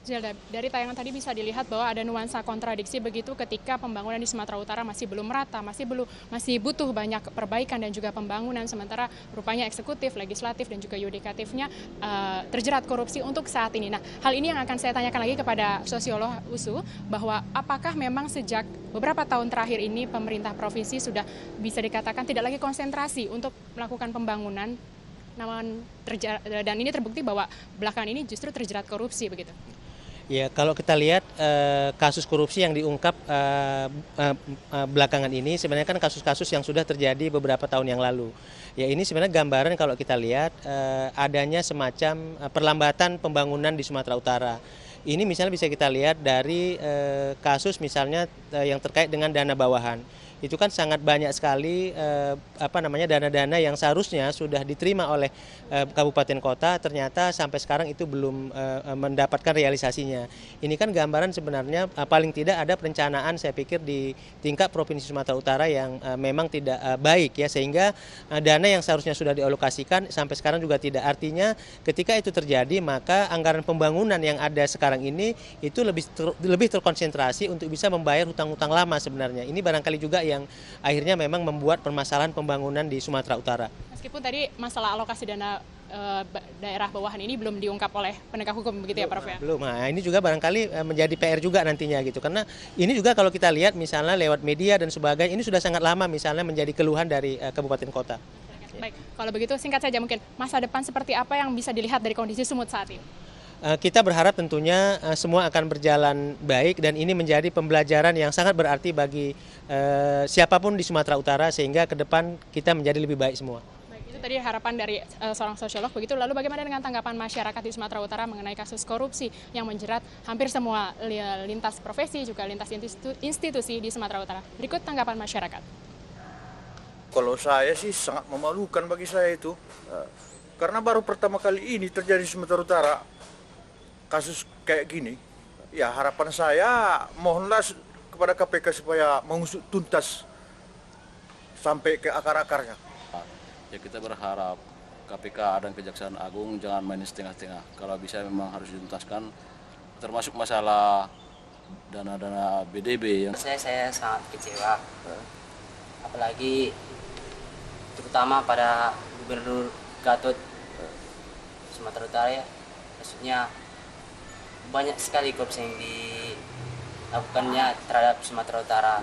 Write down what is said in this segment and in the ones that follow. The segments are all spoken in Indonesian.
Zelda, dari tayangan tadi bisa dilihat bahwa ada nuansa kontradiksi begitu ketika pembangunan di Sumatera Utara masih belum merata, masih butuh banyak perbaikan dan juga pembangunan, sementara rupanya eksekutif, legislatif dan juga yudikatifnya terjerat korupsi untuk saat ini. Nah, hal ini yang akan saya tanyakan lagi kepada sosiolog USU, bahwa apakah memang sejak beberapa tahun terakhir ini pemerintah provinsi sudah bisa dikatakan tidak lagi konsentrasi untuk melakukan pembangunan, namun dan ini terbukti bahwa belakangan ini justru terjerat korupsi begitu. Ya, kalau kita lihat kasus korupsi yang diungkap belakangan ini sebenarnya kan kasus-kasus yang sudah terjadi beberapa tahun yang lalu. Ya, ini sebenarnya gambaran kalau kita lihat adanya semacam perlambatan pembangunan di Sumatera Utara. Ini misalnya bisa kita lihat dari kasus misalnya yang terkait dengan dana bawahan. Itu kan sangat banyak sekali dana-dana yang seharusnya sudah diterima oleh kabupaten kota, ternyata sampai sekarang itu belum mendapatkan realisasinya. Ini kan gambaran sebenarnya paling tidak ada perencanaan saya pikir di tingkat Provinsi Sumatera Utara yang memang tidak baik ya, sehingga dana yang seharusnya sudah dialokasikan sampai sekarang juga tidak. Artinya ketika itu terjadi maka anggaran pembangunan yang ada sekarang ini itu lebih terkonsentrasi untuk bisa membayar hutang-hutang lama sebenarnya. Ini barangkali juga yang akhirnya memang membuat permasalahan pembangunan di Sumatera Utara. Meskipun tadi masalah alokasi dana daerah bawahan ini belum diungkap oleh penegak hukum begitu ya Prof ya? Belum. Nah, ini juga barangkali menjadi PR juga nantinya gitu. Karena ini juga kalau kita lihat misalnya lewat media dan sebagainya, ini sudah sangat lama misalnya menjadi keluhan dari kabupaten kota. Baik, kalau begitu singkat saja mungkin masa depan seperti apa yang bisa dilihat dari kondisi Sumut saat ini? Kita berharap tentunya semua akan berjalan baik dan ini menjadi pembelajaran yang sangat berarti bagi siapapun di Sumatera Utara sehingga ke depan kita menjadi lebih baik semua. Baik, itu tadi harapan dari seorang sosiolog begitu. Lalu bagaimana dengan tanggapan masyarakat di Sumatera Utara mengenai kasus korupsi yang menjerat hampir semua lintas profesi juga lintas institusi di Sumatera Utara? Berikut tanggapan masyarakat. Kalau saya sih sangat memalukan bagi saya itu, karena baru pertama kali ini terjadi di Sumatera Utara kasus kayak gini. Ya harapan saya mohonlah kepada KPK supaya mengusut tuntas sampai ke akar-akarnya. Ya kita berharap KPK dan Kejaksaan Agung jangan main setengah-setengah. Kalau bisa memang harus dituntaskan, termasuk masalah dana-dana BDB. Saya sangat kecewa, apalagi terutama pada Gubernur Gatot Sumatera Utara ya, maksudnya banyak sekali korupsi yang dilakukannya terhadap Sumatera Utara.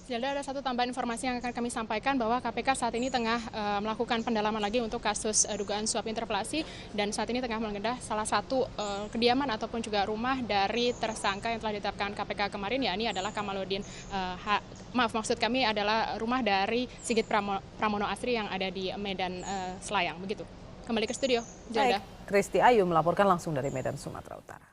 Zelda, ada satu tambahan informasi yang akan kami sampaikan bahwa KPK saat ini tengah melakukan pendalaman lagi untuk kasus dugaan suap interpelasi dan saat ini tengah menggeledah salah satu kediaman ataupun juga rumah dari tersangka yang telah ditetapkan KPK kemarin, yakni adalah Kamaludin. Maksud kami adalah rumah dari Sigit Pramono Asri yang ada di Medan Selayang begitu. Kembali ke studio, Zelda. Kristi Ayu melaporkan langsung dari Medan, Sumatera Utara.